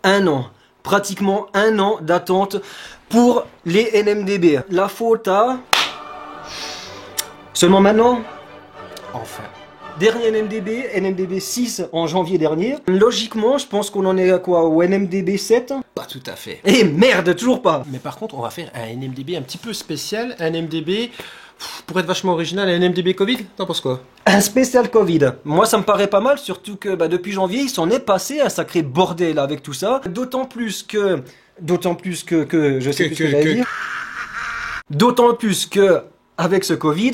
un an. Pratiquement un an d'attente pour les NMDB. La faute à... Seulement maintenant? Enfin. Dernier NMDB, NMDB 6 en janvier dernier. Logiquement, je pense qu'on en est à quoi? Au NMDB 7? Pas tout à fait. Eh merde, toujours pas. Mais par contre, on va faire un NMDB un petit peu spécial. Un NMDB, pour être vachement original, un NMDB Covid. T'en penses quoi? Un spécial Covid. Moi, ça me paraît pas mal, surtout que depuis janvier, il s'en est passé un sacré bordel avec tout ça. D'autant plus que je sais plus ce que j'allais dire. D'autant plus que avec ce Covid,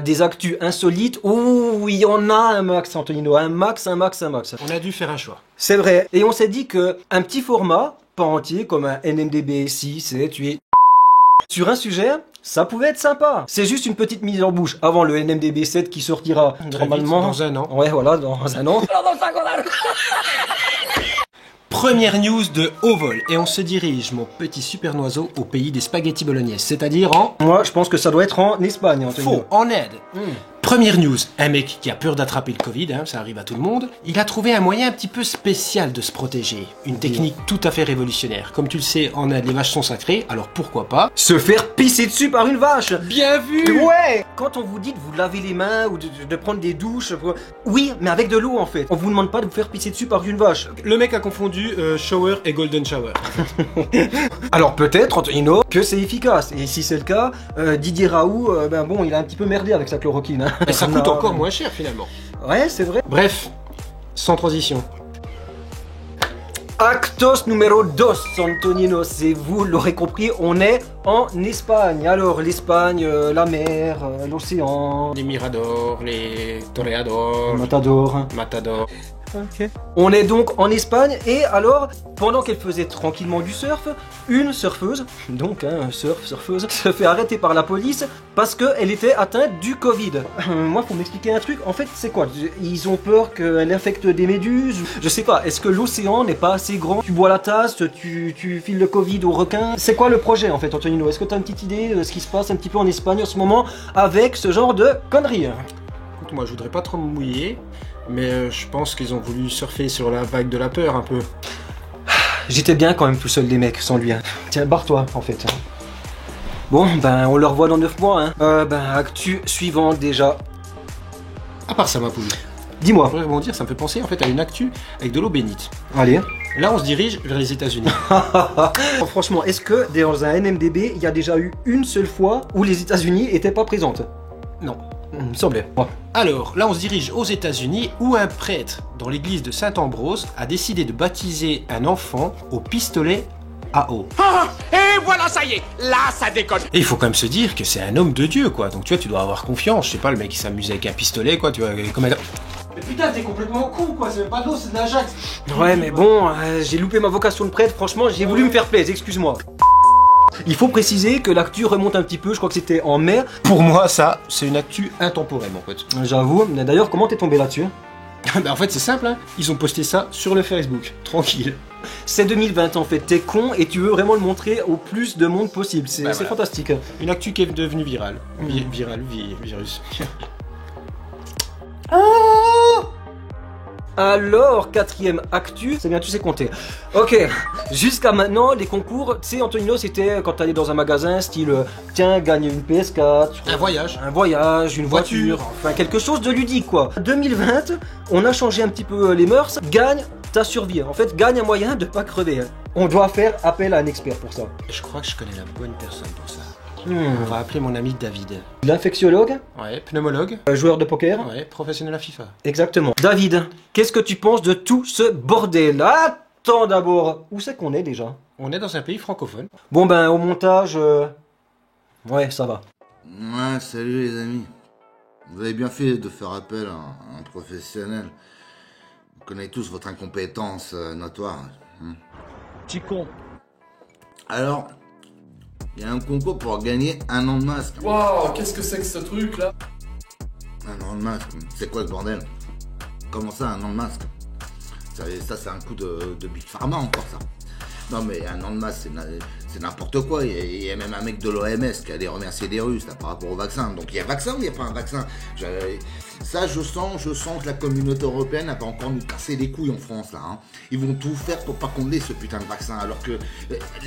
des actus insolites, il y en a un max, Antonino, un max. On a dû faire un choix. C'est vrai. Et on s'est dit que un petit format, pas entier, comme un NMDB 6, 7, 8, sur un sujet, ça pouvait être sympa. C'est juste une petite mise en bouche avant le NMDB 7 qui sortira normalement dans un an. Ouais, voilà, dans un an. Première news de haut vol, et on se dirige, mon petit super noiseau, au pays des spaghettis bolognaises, c'est-à-dire en... Moi, je pense que ça doit être en Espagne, Antonio. Faux, en aide. Première news, un mec qui a peur d'attraper le Covid, ça arrive à tout le monde, il a trouvé un moyen un petit peu spécial de se protéger. Une technique tout à fait révolutionnaire. Comme tu le sais, en Inde, les vaches sont sacrées, alors pourquoi pas se faire pisser dessus par une vache. Bien vu. Ouais. Quand on vous dit de vous laver les mains ou de prendre des douches, oui, mais avec de l'eau en fait. On vous demande pas de vous faire pisser dessus par une vache. Le mec a confondu shower et golden shower. Alors peut-être, Antonino, que c'est efficace. Et si c'est le cas, Didier Raoult, bon, il a un petit peu merdé avec sa chloroquine. Mais ça coûte encore moins cher finalement. Ouais, c'est vrai. Bref, sans transition. Actos numéro 2, Antonino, c'est vous l'aurez compris, on est en Espagne. Alors l'Espagne, la mer, l'océan, Les miradors, les toreadors, Matador. Ok. On est donc en Espagne et alors, pendant qu'elle faisait tranquillement du surf, une surfeuse, donc surfeuse, se fait arrêter par la police parce qu'elle était atteinte du Covid. Moi, faut m'expliquer un truc, en fait, c'est quoi? Ils ont peur qu'elle infecte des méduses? Je sais pas, est-ce que l'océan n'est pas assez grand? Tu bois la tasse, tu files le Covid aux requins? C'est quoi le projet en fait, Antonino? Est-ce que tu as une petite idée de ce qui se passe un petit peu en Espagne en ce moment avec ce genre de conneries? Écoute, moi je voudrais pas trop me mouiller, mais je pense qu'ils ont voulu surfer sur la vague de la peur un peu. J'étais bien quand même tout seul les mecs, sans lui. Tiens, barre-toi en fait. Bon, on le revoit dans 9 mois. Actu suivante déjà. À part ça, ma poule. Dis-moi. Je voudrais rebondir, ça me fait penser en fait à une actu avec de l'eau bénite. Allez. Là, on se dirige vers les États-Unis. Franchement, est-ce que dans un NMDB, il y a déjà eu une seule fois où les États-Unis étaient pas présentes? Non. Il me semblait. Ouais. Alors, là, on se dirige aux États-Unis où un prêtre dans l'église de Saint-Ambrose a décidé de baptiser un enfant au pistolet à eau. Et voilà, ça y est, là ça déconne. Et il faut quand même se dire que c'est un homme de Dieu, quoi. Donc, tu vois, tu dois avoir confiance. Je sais pas, le mec qui s'amuse avec un pistolet, quoi. Tu vois, comme un... Mais putain, t'es complètement con, quoi. C'est même pas de l'eau, c'est de l'Ajax. Ouais, mais bon, j'ai loupé ma vocation de prêtre. Franchement, j'ai voulu me faire plaisir. Excuse-moi. Il faut préciser que l'actu remonte un petit peu, je crois que c'était en mai. Pour moi, ça, c'est une actu intemporelle, mon pote. J'avoue. D'ailleurs, comment t'es tombé là-dessus? En fait, c'est simple, ils ont posté ça sur le Facebook. Tranquille. C'est 2020 en fait, t'es con et tu veux vraiment le montrer au plus de monde possible. C'est voilà. Fantastique. Une actu qui est devenue virale. Virus. Alors, quatrième actu, c'est bien, tu sais compter. Ok, jusqu'à maintenant, les concours, tu sais, Antonino, c'était quand t'allais dans un magasin, style, tiens, gagne une PS4. Un voyage, une voiture, enfin quelque chose de ludique, quoi. 2020, on a changé un petit peu les mœurs, gagne ta survie. En fait, gagne un moyen de pas crever. On doit faire appel à un expert pour ça. Je crois que je connais la bonne personne pour ça. On va appeler mon ami David. L'infectiologue? Ouais, pneumologue. Joueur de poker? Ouais, professionnel à FIFA. Exactement. David, qu'est-ce que tu penses de tout ce bordel? Attends d'abord, où c'est qu'on est déjà? On est dans un pays francophone. Bon au montage, ouais, ça va. Ouais, salut les amis. Vous avez bien fait de faire appel à un professionnel. Vous connaissez tous votre incompétence notoire. Petit con. Alors, il y a un concours pour gagner un an de masque. Waouh, qu'est-ce que c'est que ce truc là? Un an de masque, c'est quoi ce bordel? Comment ça, un an de masque? Ça c'est un coup de Big Pharma encore ça. Non mais un an de masque, c'est n'importe quoi. Il y a même un mec de l'OMS qui allait remercier des Russes là, par rapport au vaccin. Donc il y a vaccin ou il n'y a pas un vaccin? Ça, je sens que la communauté européenne va encore nous casser les couilles en France là. Hein. Ils vont tout faire pour pas qu'on ait ce putain de vaccin. Alors que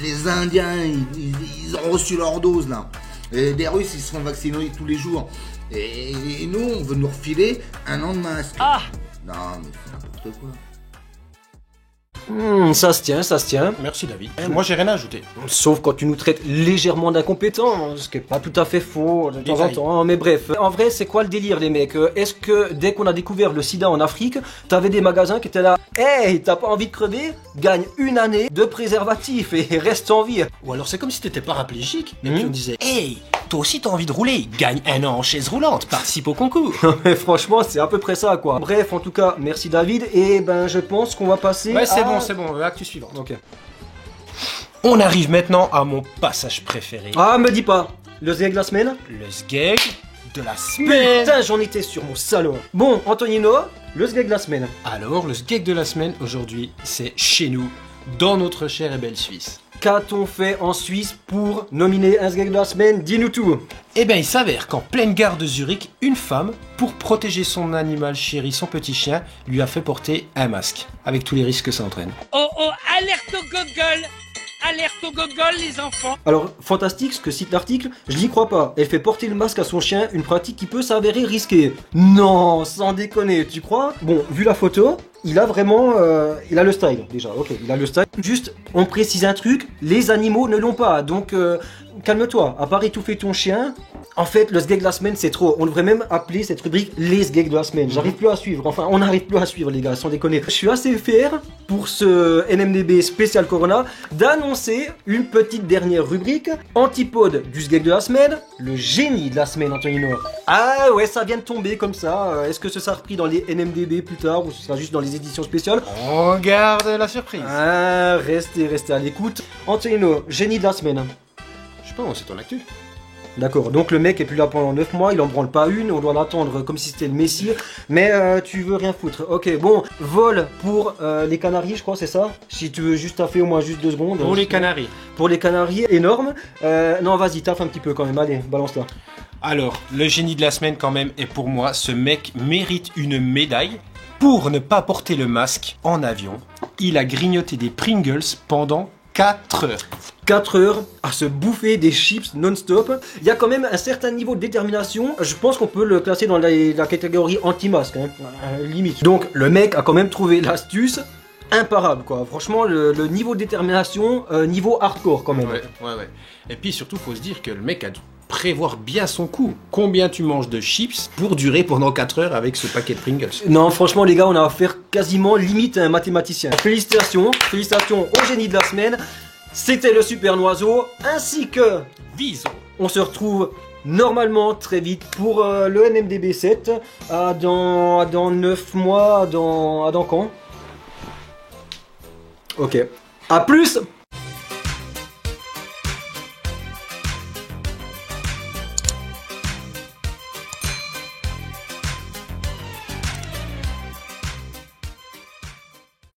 les Indiens, ils ont reçu leur dose là. Et les Russes, ils se font vacciner tous les jours. Et nous, on veut nous refiler un an de masque. Ah! Non mais c'est n'importe quoi. Ça se tient, ça se tient. Merci David. Moi j'ai rien à ajouter. Sauf quand tu nous traites légèrement d'incompétents, ce qui est pas tout à fait faux de temps en temps, mais bref. En vrai, c'est quoi le délire les mecs? Est-ce que dès qu'on a découvert le sida en Afrique, t'avais des magasins qui étaient là, hey, t'as pas envie de crever? Gagne une année de préservatif et reste en vie. Ou alors c'est comme si t'étais paraplégique, et puis on disait, hey, toi aussi t'as envie de rouler, gagne un an en chaise roulante, participe au concours. Mais franchement, c'est à peu près ça quoi. Bref, en tout cas, merci David, et ben je pense qu'on va passer Ouais, à... c'est bon, actu suivante. Ok. On arrive maintenant à mon passage préféré. Ah, me dis pas, le zègue de la semaine? Le sgeg de la semaine. Putain, j'en étais sur mon salon. Bon, Antonino, le zègue de la semaine. Alors, le sgeg de la semaine aujourd'hui, c'est chez nous, dans notre chère et belle Suisse. Qu'a-t-on fait en Suisse pour nominer un zègue de la semaine? Dis-nous tout. Eh bien, il s'avère qu'en pleine gare de Zurich, une femme, pour protéger son animal chéri, son petit chien, lui a fait porter un masque, avec tous les risques que ça entraîne. Oh oh, alerte au gogol! Alerte au gogol, les enfants! Alors, fantastique ce que cite l'article, je n'y crois pas. Elle fait porter le masque à son chien, une pratique qui peut s'avérer risquée. Non, sans déconner, tu crois? Bon, vu la photo, il a vraiment... il a le style, déjà, ok, il a le style. Juste, on précise un truc, les animaux ne l'ont pas, donc calme-toi. À part étouffer ton chien, en fait, le sgeg de la semaine, c'est trop. On devrait même appeler cette rubrique les sgegs de la semaine. J'arrive plus à suivre, enfin, on n'arrive plus à suivre, les gars, sans déconner. Je suis assez fier, pour ce NMDB spécial Corona, d'annoncer une petite dernière rubrique, antipode du sgeg de la semaine, le génie de la semaine, Antonino. Ah ouais, ça vient de tomber comme ça. Est-ce que ce sera repris dans les NMDB plus tard, ou ce sera juste dans les éditions spéciales? On garde la surprise. Ah, restez à l'écoute. Antonino, génie de la semaine. Je sais pas, c'est ton actu. D'accord, donc le mec est plus là pendant 9 mois, il en branle pas une, on doit l'attendre comme si c'était le messie, mais tu veux rien foutre. Ok, bon, vol pour les Canaries, je crois, c'est ça? Si tu veux juste taffer au moins juste 2 secondes. Pour les Canaries. Pour les Canaries, énorme. Non, vas-y, taffe un petit peu quand même, allez, balance-la. Alors, le génie de la semaine quand même, et pour moi, ce mec mérite une médaille. Pour ne pas porter le masque en avion, il a grignoté des Pringles pendant 4 heures. 4 heures à se bouffer des chips non-stop. Il y a quand même un certain niveau de détermination. Je pense qu'on peut le classer dans la catégorie anti-masque, hein, limite. Donc le mec a quand même trouvé l'astuce imparable, quoi. Franchement, le niveau de détermination, niveau hardcore quand même. Ouais. Et puis surtout, faut se dire que le mec a dû prévoir bien son coup. Combien tu manges de chips pour durer pendant 4 heures avec ce paquet de Pringles? Non, franchement les gars, on a affaire quasiment limite à un mathématicien. Félicitations au génie de la semaine. C'était le Super Noiseau, ainsi que... Bisous. On se retrouve normalement très vite pour le NMDB 7, dans 9 mois, dans quand? Ok. A plus.